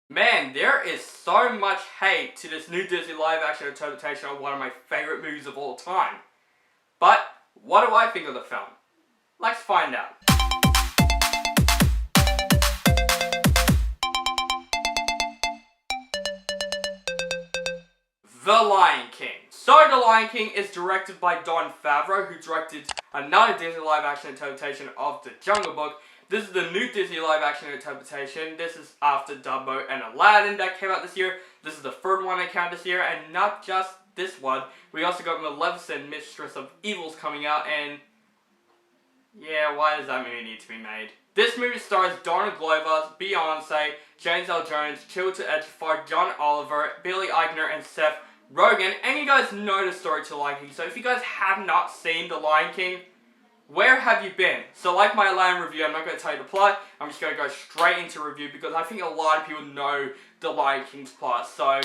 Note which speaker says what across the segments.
Speaker 1: Man, there is so much hate to this new Disney live-action interpretation of one of my favorite movies of all time. But, what do I think of the film? Let's find out. The Lion King. So, The Lion King is directed by Jon Favreau, who directed another Disney live-action interpretation of The Jungle Book. This is the new Disney live-action interpretation. This is after Dumbo and Aladdin that came out this year. This is the third one that came out this year, and not just this one. We also got Maleficent, Mistress of Evils coming out, and yeah, why does that movie need to be made? This movie stars Donald Glover, Beyonce, James L. Jones, Chiwetel Ejiofor, John Oliver, Billy Eichner, and Seth Rogen. And you guys know the story to The Lion King, so if you guys have not seen The Lion King, where have you been? So like my Aladdin review, I'm not going to tell you the plot, I'm just going to go straight into review because I think a lot of people know The Lion King's plot, so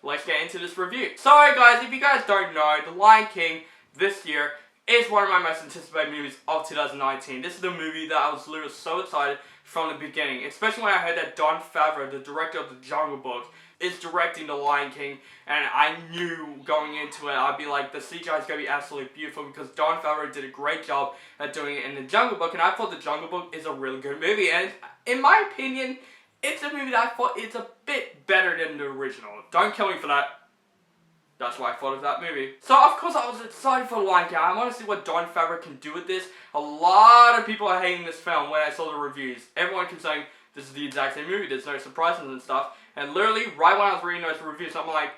Speaker 1: let's get into this review. So guys, if you guys don't know, The Lion King this year is one of my most anticipated movies of 2019. This is the movie that I was literally so excited from the beginning, especially when I heard that Jon Favreau, the director of The Jungle Book, is directing The Lion King, and I knew going into it, I'd be like, the CGI is going to be absolutely beautiful because Jon Favreau did a great job at doing it in The Jungle Book, and I thought The Jungle Book is a really good movie, and in my opinion, it's a movie that I thought it's a bit better than the original. Don't kill me for that. That's what I thought of that movie. So, of course, I was excited for The Lion King. I want to see what Jon Favreau can do with this. A lot of people are hating this film when I saw the reviews. Everyone keeps saying, this is the exact same movie, there's no surprises and stuff. And literally, right when I was reading those reviews, I'm like,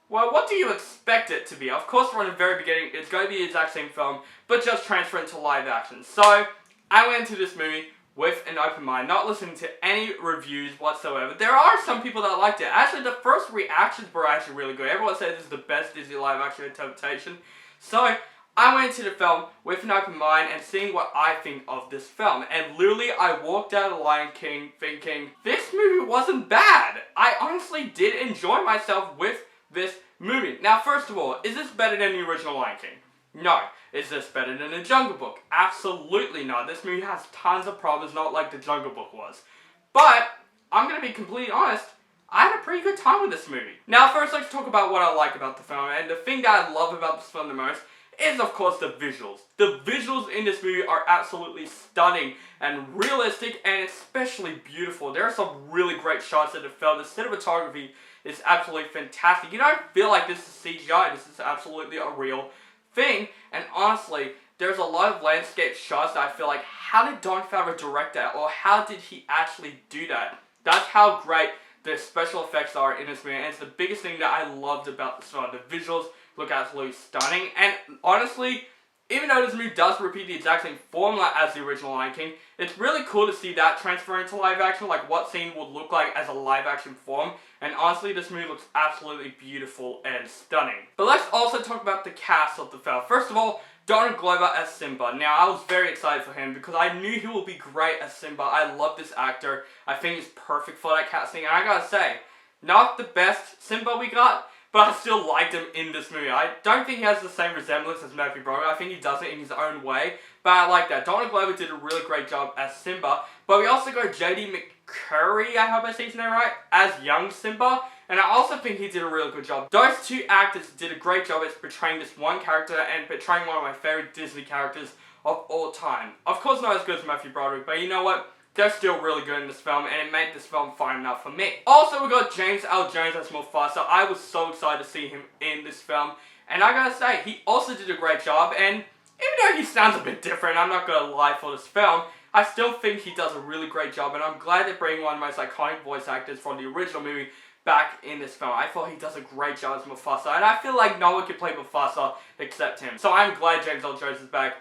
Speaker 1: well, what do you expect it to be? Of course, from the very beginning, it's going to be the exact same film, but just transfer into live action. So, I went into this movie with an open mind, not listening to any reviews whatsoever. There are some people that liked it. Actually, the first reactions were actually really good. Everyone said this is the best Disney live action interpretation. So, I went into the film with an open mind and seeing what I think of this film. And literally, I walked out of The Lion King thinking, this movie wasn't bad. I honestly did enjoy myself with this movie. Now, first of all, is this better than the original Lion King? No. Is this better than The Jungle Book? Absolutely not. This movie has tons of problems, not like The Jungle Book was. But, I'm going to be completely honest, I had a pretty good time with this movie. Now, first, let's talk about what I like about the film. And the thing that I love about this film the most is, of course, the visuals. The visuals in this movie are absolutely stunning and realistic and especially beautiful. There are some really great shots in the film. The cinematography is absolutely fantastic. You don't feel like this is CGI. This is absolutely a real thing. And honestly, there's a lot of landscape shots that I feel like, how did Jon Favreau direct that? Or how did he actually do that? That's how great the special effects are in this movie. And it's the biggest thing that I loved about this film. The visuals look absolutely stunning, and honestly, even though this movie does repeat the exact same formula as the original Lion King, it's really cool to see that transfer into live action, like what scene would look like as a live action form, and honestly, this movie looks absolutely beautiful and stunning. But let's also talk about the cast of the film. First of all, Donald Glover as Simba. Now, I was very excited for him because I knew he would be great as Simba. I love this actor. I think he's perfect for that casting, and I gotta say, not the best Simba we got, but I still liked him in this movie. I don't think he has the same resemblance as Matthew Broderick. I think he does it in his own way. But I like that. Donald Glover did a really great job as Simba. But we also got J.D. McCurry, I hope I say his name right, as young Simba. And I also think he did a really good job. Those two actors did a great job at portraying this one character and portraying one of my favorite Disney characters of all time. Of course not as good as Matthew Broderick, but you know what? They're still really good in this film, and it made this film fine enough for me. Also, we got James L. Jones as Mufasa. I was so excited to see him in this film, and I gotta say, he also did a great job, and even though he sounds a bit different, I'm not gonna lie for this film, I still think he does a really great job, and I'm glad they're bringing one of the most iconic voice actors from the original movie back in this film. I thought he does a great job as Mufasa, and I feel like no one could play Mufasa except him. So I'm glad James L. Jones is back.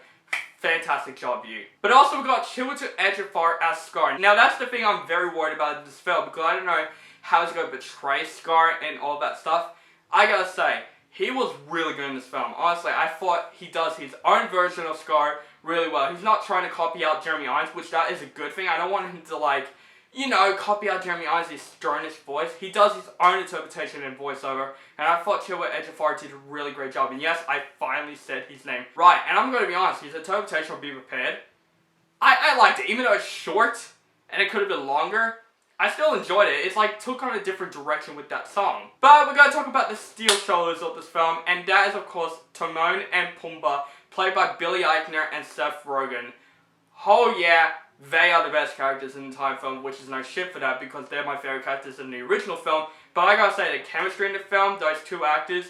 Speaker 1: Fantastic job, you. But also we got Chiwetel Ejiofor as Scar. Now that's the thing I'm very worried about in this film because I don't know how he's going to portray Scar and all that stuff. I gotta say, he was really good in this film. Honestly, I thought he does his own version of Scar really well. He's not trying to copy out Jeremy Irons, which that is a good thing. I don't want him to like, you know, copy out Jeremy Irons' sternish voice. He does his own interpretation and voiceover, and I thought Chiwetel Ejiofor did a really great job. And yes, I finally said his name right. And I'm going to be honest, his interpretation of Be Prepared, I liked it. Even though it's short, and it could have been longer, I still enjoyed it. It's like took on a different direction with that song. But we're going to talk about the steel shoulders of this film, and that is of course Timon and Pumbaa, played by Billy Eichner and Seth Rogen. Oh yeah, they are the best characters in the entire film, which is no shit for that because they're my favorite characters in the original film. But I gotta say, the chemistry in the film, those two actors,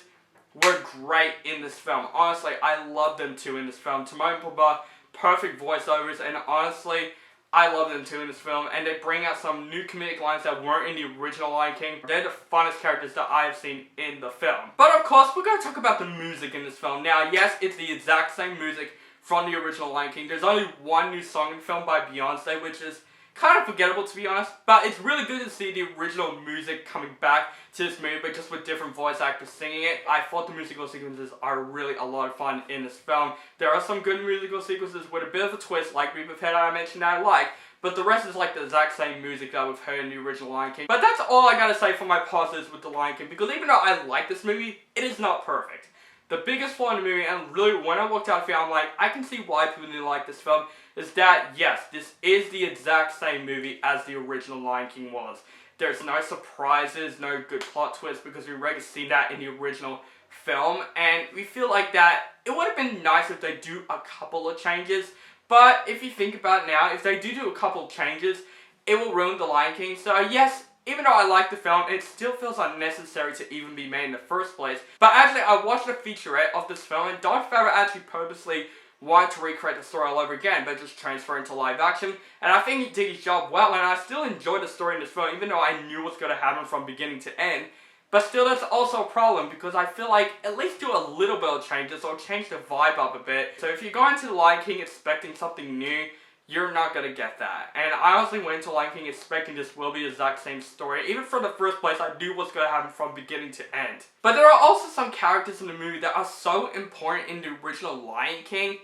Speaker 1: were great in this film. Honestly, I love them too in this film. Timon and Pumbaa, perfect voiceovers, and honestly, I love them too in this film, and they bring out some new comedic lines that weren't in the original Lion King. They're the funnest characters that I have seen in the film. But of course, we're going to talk about the music in this film. Now, yes, it's the exact same music from the original Lion King. There's only one new song in the film by Beyonce, which is kind of forgettable to be honest, but it's really good to see the original music coming back to this movie, but just with different voice actors singing it. I thought the musical sequences are really a lot of fun in this film. There are some good musical sequences with a bit of a twist, like Reap of Head I mentioned that I like, but the rest is like the exact same music that we've heard in the original Lion King. But that's all I gotta say for my positives with the Lion King, because even though I like this movie, it is not perfect. The biggest flaw in the movie, and really when I walked out of the film, I'm like, I can see why people didn't like this film, is that, yes, this is the exact same movie as the original Lion King was. There's no surprises, no good plot twists, because we've already seen that in the original film, and we feel like that it would have been nice if they do a couple of changes, but if you think about it now, if they do a couple of changes, it will ruin the Lion King. So yes, even though I like the film, it still feels unnecessary to even be made in the first place. But actually, I watched a featurette of this film, and Don Favreau actually purposely wanted to recreate the story all over again, but just transfer into live action. And I think he did his job well, and I still enjoyed the story in this film, even though I knew what's going to happen from beginning to end. But still, that's also a problem, because I feel like at least do a little bit of changes, or change the vibe up a bit. So if you're going to The Lion King expecting something new, you're not going to get that. And I honestly went into Lion King expecting this will be the exact same story. Even from the first place, I knew what's going to happen from beginning to end. But there are also some characters in the movie that are so important in the original Lion King,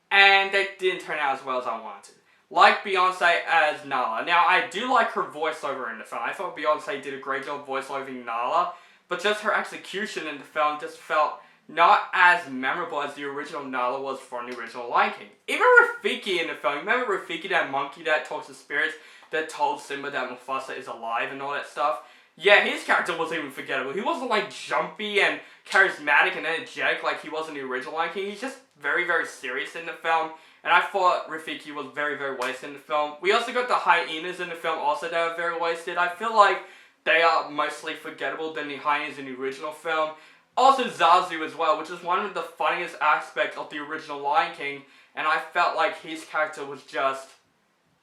Speaker 1: and they didn't turn out as well as I wanted. Like Beyonce as Nala. Now, I do like her voiceover in the film. I thought Beyonce did a great job voiceovering Nala, but just her execution in the film just felt not as memorable as the original Nala was from the original Lion King. Even Rafiki in the film, remember Rafiki, that monkey that talks to spirits, that told Simba that Mufasa is alive and all that stuff? Yeah, his character wasn't even forgettable. He wasn't like jumpy and charismatic and energetic like he was in the original Lion King. He's just very, very serious in the film. And I thought Rafiki was very, very wasted in the film. We also got the hyenas in the film also that are very wasted. I feel like they are mostly forgettable than the hyenas in the original film. Also Zazu as well, which is one of the funniest aspects of the original Lion King, and I felt like his character was just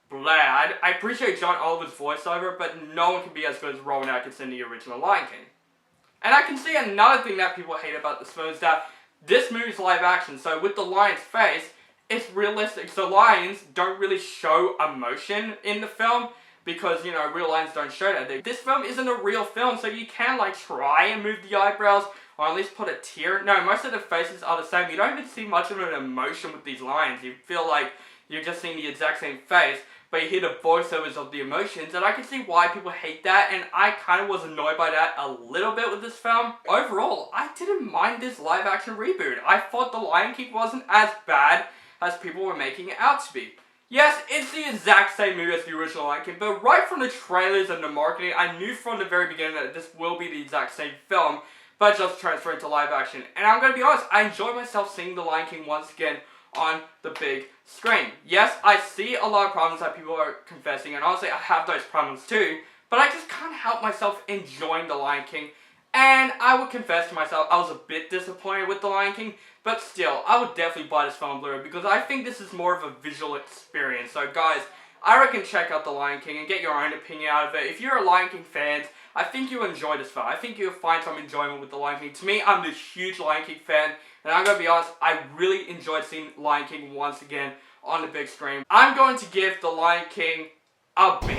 Speaker 1: blah. I appreciate John Oliver's voiceover, but no one can be as good as Rowan Atkinson in the original Lion King. And I can see another thing that people hate about this film is that this movie's live action, so with the lion's face, it's realistic. So lions don't really show emotion in the film, because, you know, real lions don't show that. This film isn't a real film, so you can, like, try and move the eyebrows, or at least put a tear. No, most of the faces are the same. You don't even see much of an emotion with these lions. You feel like you're just seeing the exact same face, but you hear the voiceovers of the emotions, and I can see why people hate that, and I kind of was annoyed by that a little bit with this film. Overall, I didn't mind this live-action reboot. I thought The Lion King wasn't as bad as people were making it out to be. Yes, it's the exact same movie as the original Lion King, but right from the trailers and the marketing, I knew from the very beginning that this will be the exact same film, but just transferred to live action. And I'm going to be honest, I enjoyed myself seeing The Lion King once again on the big screen. Yes, I see a lot of problems that people are confessing, and honestly, I have those problems too, but I just can't help myself enjoying The Lion King. And I would confess to myself, I was a bit disappointed with The Lion King, but still, I would definitely buy this film on Blu-ray because I think this is more of a visual experience. So guys, I reckon check out The Lion King and get your own opinion out of it. If you're a Lion King fan, I think you'll enjoy this film. I think you'll find some enjoyment with The Lion King. To me, I'm this huge Lion King fan, and I'm going to be honest, I really enjoyed seeing Lion King once again on the big screen. I'm going to give The Lion King a B.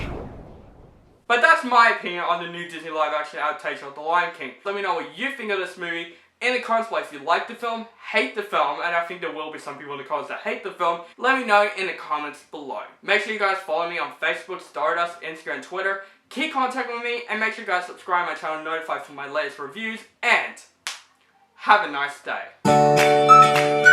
Speaker 1: But that's my opinion on the new Disney live-action adaptation of The Lion King. Let me know what you think of this movie in the comments below. If you like the film, hate the film, and I think there will be some people in the comments that hate the film, let me know in the comments below. Make sure you guys follow me on Facebook, Stardust, Instagram, and Twitter. Keep contact with me, and make sure you guys subscribe to my channel, notified for my latest reviews, and have a nice day.